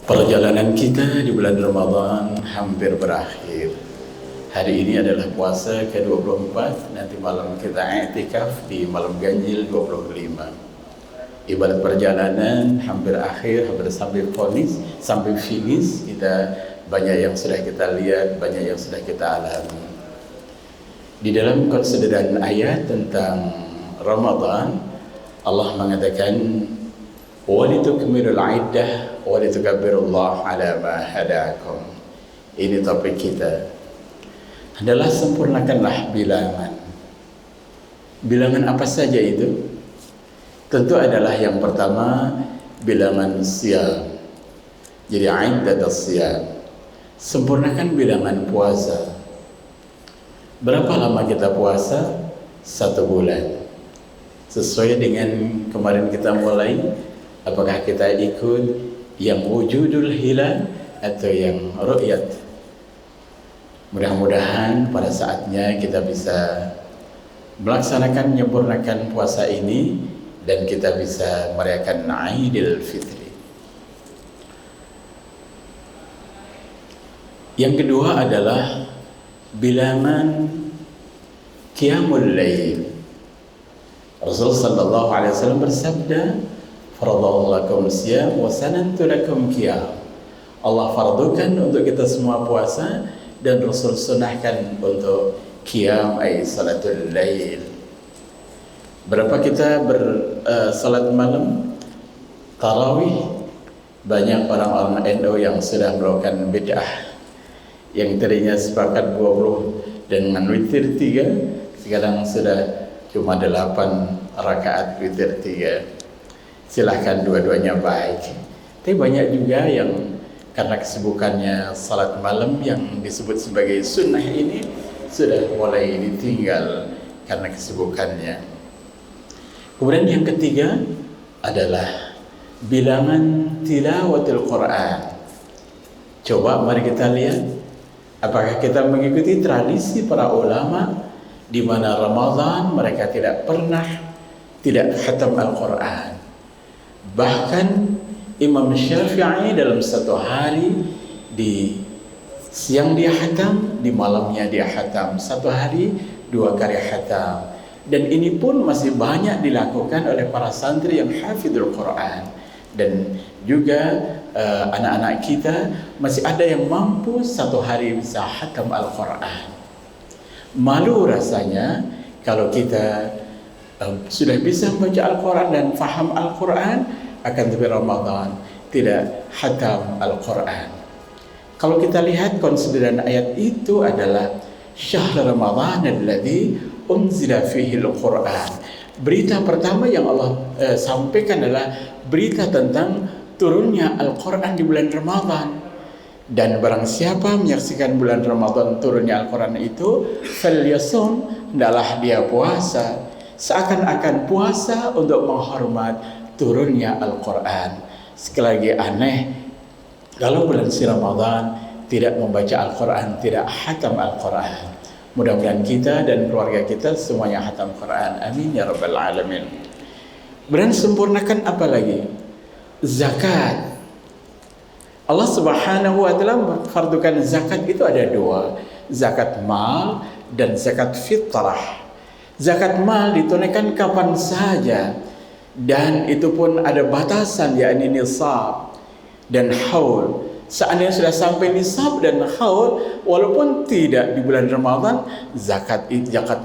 Perjalanan kita di bulan Ramadan hampir berakhir. Hari ini adalah puasa ke-24, nanti malam kita i'tikaf di malam ganjil 25. Ibarat perjalanan hampir akhir, hampir sampai finish. Kita banyak yang sudah kita lihat, banyak yang sudah kita alami. Di dalam konsideran ayat tentang Ramadan, Allah mengatakan walitukmilul iddah walitukabbirullaha ala ma hadakum. Ini topik kita adalah sempurnakanlah bilangan. Bilangan apa saja itu? Tentu adalah yang pertama bilangan siam. Jadi iddatus siam. Sempurnakan bilangan puasa. Berapa lama kita puasa? 1 bulan. Sesuai dengan kemarin kita mulai, apakah kita ikut yang wujudul hilal atau yang ru'yat? Mudah-mudahan pada saatnya kita bisa melaksanakan, menyempurnakan puasa ini dan kita bisa merayakan Idul Fitri. Yang kedua adalah bilangan Qiyamul Lail. Rasul sallallahu alaihi wasallam bersabda, "Faradallahu lakum siyam wa sanantu lakum qiyam." Allah fardukan untuk kita semua puasa dan Rasul sunahkan untuk qiyam ay salatul lail. Berapa kita salat malam tarawih? Banyak orang-orang NU yang sudah melakukan bid'ah. Yang tadinya sepakat 20 dengan witir 3, sekarang sudah cuma 8 rakaat witir 3. Silahkan, dua-duanya baik. Tapi banyak juga yang karena kesibukannya salat malam yang disebut sebagai sunnah ini sudah mulai ditinggal karena kesibukannya. Kemudian yang ketiga adalah bilangan tilawatul Quran. Coba mari kita lihat apakah kita mengikuti tradisi para ulama di mana Ramadan mereka tidak pernah tidak khatam Al-Quran. Bahkan Imam Syafi'i dalam 1 hari, di siang dia khatam, di malamnya dia khatam. 1 hari 2 kali khatam. Dan ini pun masih banyak dilakukan oleh para santri yang hafidhul Quran. Dan juga anak-anak kita masih ada yang mampu 1 hari bisa khatam Al-Quran. Malu rasanya kalau kita sudah bisa membaca Al-Quran dan faham Al-Quran, akan tetapi Ramadan tidak khatam Al-Quran. Kalau kita lihat konsideran ayat itu adalah syahr Ramadan alladzi unzila fihi Al-Quran. Berita pertama yang Allah sampaikan adalah berita tentang turunnya Al-Quran di bulan Ramadan. Dan barang siapa menyaksikan bulan Ramadan turunnya Al-Quran itu, falyasum, hendaklah dia puasa. Seakan-akan puasa untuk menghormat turunnya Al-Quran. Sekali lagi aneh kalau bulan si Ramadan tidak membaca Al-Quran, tidak khatam Al-Quran. Mudah-mudahan kita dan keluarga kita semuanya khatam Quran. Amin ya rabbal alamin. Kemudian sempurnakan apa lagi? Zakat. Allah Subhanahu wa taala memfardukan zakat itu ada 2, zakat mal dan zakat fitrah. Zakat mal ditunaikan kapan saja dan itu pun ada batasan, yakni nisab dan haul. Seandainya sudah sampai nisab dan haul, walaupun tidak di bulan Ramadan, zakat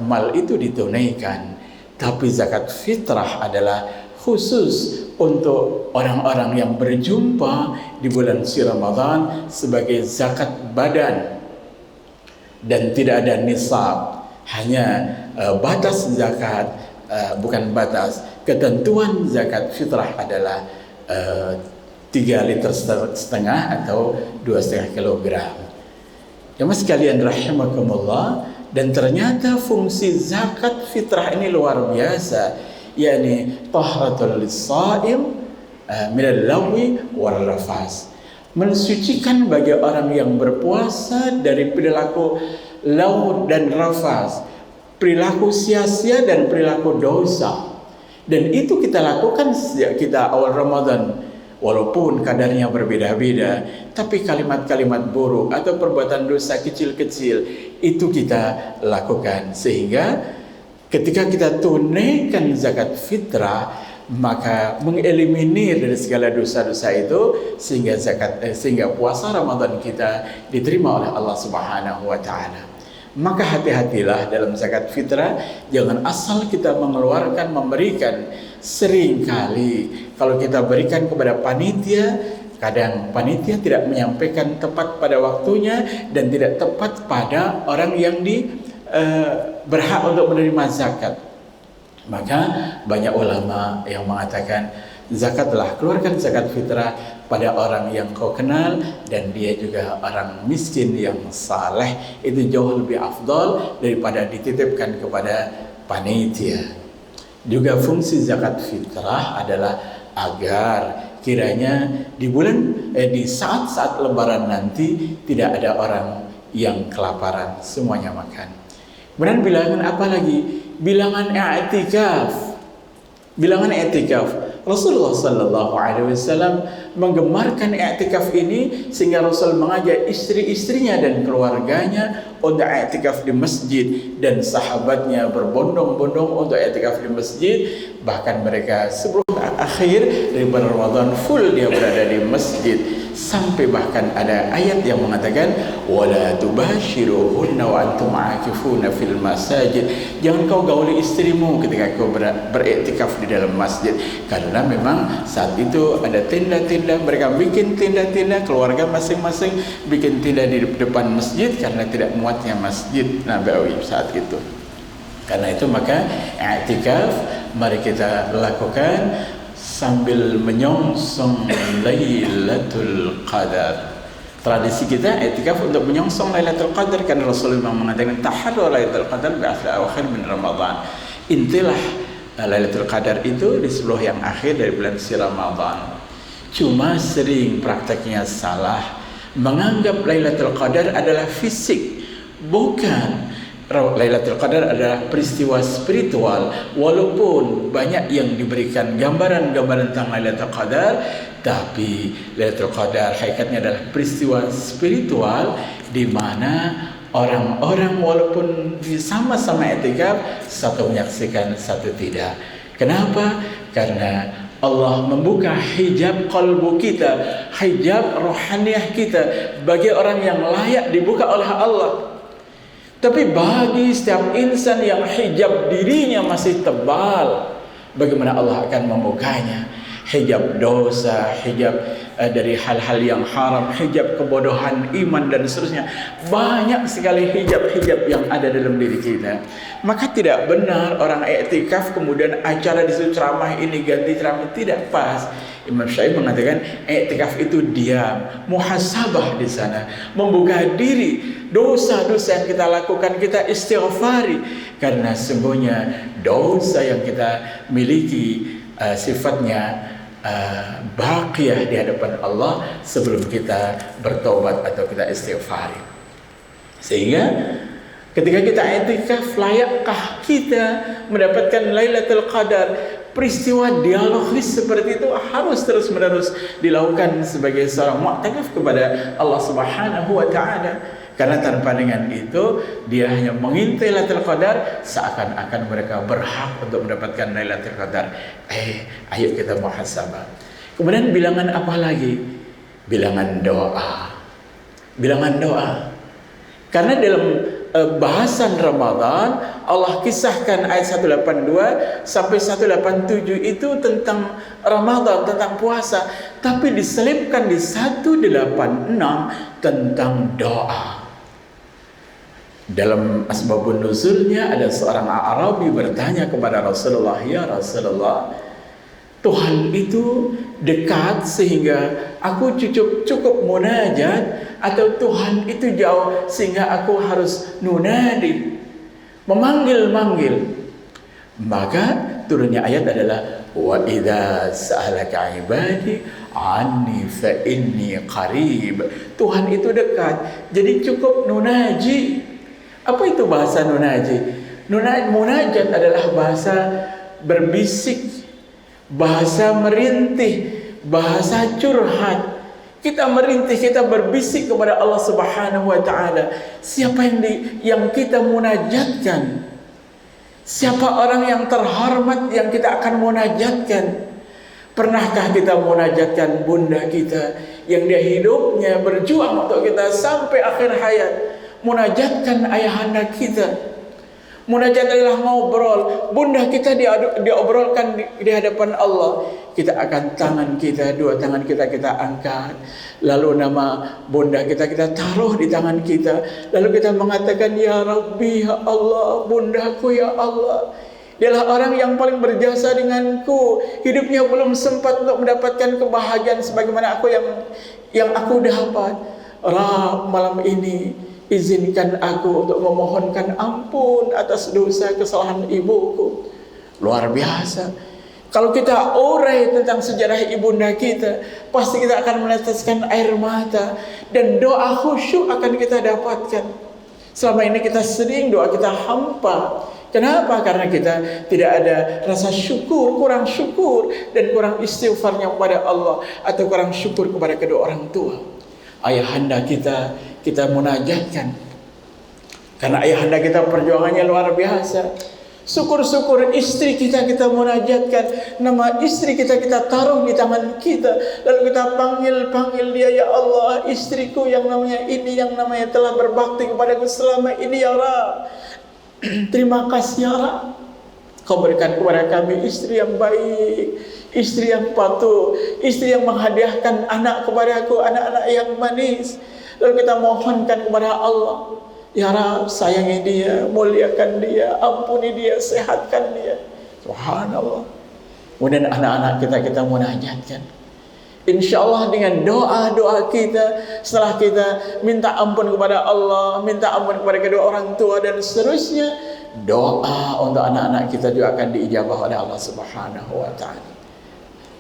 mal itu ditunaikan. Tapi zakat fitrah adalah khusus untuk orang-orang yang berjumpa di bulan si Ramadan sebagai zakat badan dan tidak ada nisab, hanya batas zakat, bukan batas, ketentuan zakat fitrah adalah 3,5 liter atau 2,5 kilogram. Jemaah sekalian rahimakumullah, dan ternyata fungsi zakat fitrah ini luar biasa, yakni tahratul lis-shaim minal lagwi wal rafas. Mensucikan bagi orang yang berpuasa dari perilaku laut dan rafas, perilaku sia-sia dan perilaku dosa. Dan itu kita lakukan sejak kita awal Ramadan walaupun kadarnya berbeda-beda, tapi kalimat-kalimat buruk atau perbuatan dosa kecil-kecil itu kita lakukan, sehingga ketika kita tunaikan zakat fitrah, maka mengeliminir dari segala dosa-dosa itu, sehingga puasa Ramadan kita diterima oleh Allah Subhanahu wa taala. Maka hati-hatilah dalam zakat fitrah, jangan asal kita mengeluarkan, memberikan. Seringkali kalau kita berikan kepada panitia, kadang panitia tidak menyampaikan tepat pada waktunya dan tidak tepat pada orang yang berhak untuk menerima zakat. Maka banyak ulama yang mengatakan, zakatlah, keluarkan zakat fitrah pada orang yang kau kenal dan dia juga orang miskin yang saleh. Itu jauh lebih afdal daripada dititipkan kepada panitia. Juga fungsi zakat fitrah adalah agar kiranya di saat-saat lebaran nanti tidak ada orang yang kelaparan, semuanya makan. Kemudian bilangan apa lagi? Bilangan i'tikaf. Bilangan i'tikaf. Rasulullah sallallahu alaihi wasallam menggemarkan i'tikaf ini, sehingga Rasul mengajak istri-istrinya dan keluarganya untuk i'tikaf di masjid, dan sahabatnya berbondong-bondong untuk i'tikaf di masjid. Bahkan mereka sebelum akhir dari bulan Ramadan full dia berada di masjid, sampai bahkan ada ayat yang mengatakan wala tubashiruhunna wa antum aakifuna fil masajid. Jangan kau gauli istrimu ketika kau beriktikaf di dalam masjid, karena memang saat itu ada tenda-tenda, mereka bikin tenda-tenda, keluarga masing-masing bikin tenda di depan masjid karena tidak muatnya masjid Nabawi saat itu. Karena itu maka i'tikaf mari kita lakukan sambil menyongsong Lailatul Qadar. Tradisi kita i'tikaf untuk menyongsong Lailatul Qadar, karena Rasulullah mengatakan taharru Lailatul Qadar bi ashr awakhir min Ramadan. Intilah Lailatul Qadar itu di 10 yang akhir dari bulan suci Ramadan. Cuma sering prakteknya salah, menganggap Lailatul Qadar adalah fisik. Bukan. Lailatul Qadar adalah peristiwa spiritual. Walaupun banyak yang diberikan gambaran-gambaran tentang Lailatul Qadar, tapi Lailatul Qadar hakikatnya adalah peristiwa spiritual di mana orang-orang walaupun sama-sama i'tikaf, satu menyaksikan, satu tidak. Kenapa? Karena Allah membuka hijab kalbu kita, hijab rohaniah kita bagi orang yang layak dibuka oleh Allah. Tapi bagi setiap insan yang hijab dirinya masih tebal, bagaimana Allah akan membukanya? Hijab dosa, hijab dari hal-hal yang haram, hijab kebodohan iman dan seterusnya. Banyak sekali hijab-hijab yang ada dalam diri kita. Maka tidak benar orang i'tikaf kemudian acara di situ ceramah ini ganti ceramah, tidak pas. Imam Syafi'i mengatakan i'tikaf itu diam, muhasabah di sana, membuka diri. Dosa-dosa yang kita lakukan kita istighfari, karena sesungguhnya dosa yang kita miliki sifatnya baqiyah di hadapan Allah sebelum kita bertobat atau kita istighfari. Sehingga ketika kita i'tikaf, layakkah kita mendapatkan Lailatul Qadar? Peristiwa dialogis seperti itu harus terus-menerus dilakukan sebagai seorang mu'takif kepada Allah Subhanahu wa taala. Karena tanpa dengan itu dia hanya mengintai Lailatul Qadar, seakan-akan mereka berhak untuk mendapatkan Lailatul Qadar. Ayo kita muhasabah. Kemudian bilangan apa lagi? Bilangan doa. Bilangan doa. Karena dalam bahasan Ramadan Allah kisahkan ayat 182 sampai 187 itu tentang Ramadan, tentang puasa, tapi diselipkan di 186 tentang doa. Dalam asbabun nuzulnya ada seorang Arabi bertanya kepada Rasulullah, ya Rasulullah, Tuhan itu dekat sehingga aku cukup munajat, atau Tuhan itu jauh sehingga aku harus nunadi, memanggil-manggil? Maka turunnya ayat adalah wa idza sa'alaka ibadi anni fa inni qarib. Tuhan itu dekat, jadi cukup nunaji. Apa itu bahasa nunaji? Munajat adalah bahasa berbisik, bahasa merintih, bahasa curhat. Kita merintih, kita berbisik kepada Allah Subhanahu wa taala. Siapa yang kita munajatkan? Siapa orang yang terhormat yang kita akan munajatkan? Pernahkah kita munajatkan bunda kita yang dia hidupnya berjuang untuk kita sampai akhir hayat? Munajatkan ayahanda kita. Munajat adalah ngobrol. Bunda kita diobrolkan di hadapan Allah. Kita akan dua tangan kita angkat. Lalu nama bunda kita taruh di tangan kita. Lalu kita mengatakan, ya Rabbi, ya Allah, bundaku ya Allah. Dialah orang yang paling berjasa denganku. Hidupnya belum sempat untuk mendapatkan kebahagiaan sebagaimana aku yang aku dapat. Rabb, malam ini izinkan aku untuk memohonkan ampun atas dosa kesalahan ibuku. Luar biasa. Kalau kita urai tentang sejarah ibunda kita, pasti kita akan meneteskan air mata dan doa khusyuk akan kita dapatkan. Selama ini kita sering doa kita hampa. Kenapa? Karena kita tidak ada rasa syukur, kurang syukur dan kurang istighfarnya kepada Allah atau kurang syukur kepada kedua orang tua. Ayahanda kita munajatkan, karena ayahanda kita perjuangannya luar biasa. Syukur-syukur istri kita munajatkan, nama istri kita taruh di tangan kita, lalu kita panggil dia, ya Allah, istriku yang namanya ini, yang namanya telah berbakti kepadaku selama ini, ya Rabb. Terima kasih ya Rabb, Kau berikan kepada kami istri yang baik, istri yang patuh, istri yang menghadiahkan anak kepadaku, anak-anak yang manis. Lalu kita mohonkan kepada Allah, ya Rabb, sayangi dia, muliakan dia, ampuni dia, sehatkan dia. Subhanallah. Kemudian anak-anak kita munajatkan. Insya Allah dengan doa-doa kita, setelah kita minta ampun kepada Allah, minta ampun kepada kedua orang tua dan seterusnya, doa untuk anak-anak kita juga akan diijabah oleh Allah Subhanahu wa taala.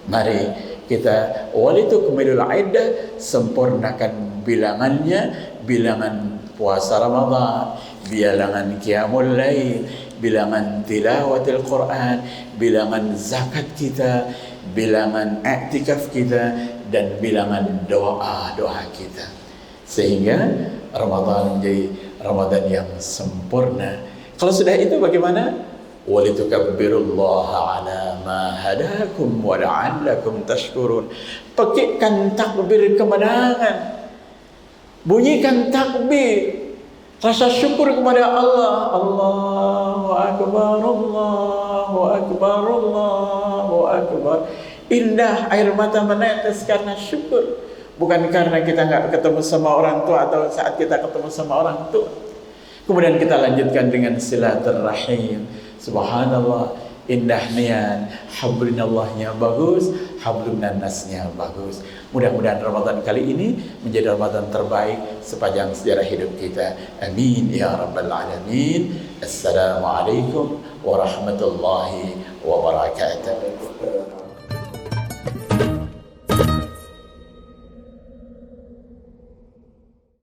Mari kita walitukmilul iddah, sempurnakan bilangannya, bilangan puasa Ramadan, bilangan qiyamul lail, bilangan tilawatil Quran, bilangan zakat kita, bilangan i'tikaf kita, dan bilangan doa-doa kita, sehingga Ramadan menjadi Ramadan yang sempurna. Kalau sudah itu bagaimana? Walitukabbirullaha ala ma hadakum wa la'allakum tashkurun. Petikkan takbir kemenangan, bunyikan takbir, rasa syukur kepada Allah. Allahu Akbar, Allahu Akbar, Allahu Akbar. Indah, air mata menetes karena syukur, bukan karena kita nggak ketemu sama orang tua atau saat kita ketemu sama orang tua. Kemudian kita lanjutkan dengan silaturahim. Subhanallah, indah niat, hablinallahnya bagus, hablunnasnya bagus. Mudah-mudahan Ramadan kali ini menjadi Ramadan terbaik sepanjang sejarah hidup kita. Amin ya rabbal alamin. Assalamualaikum warahmatullahi wabarakatuh.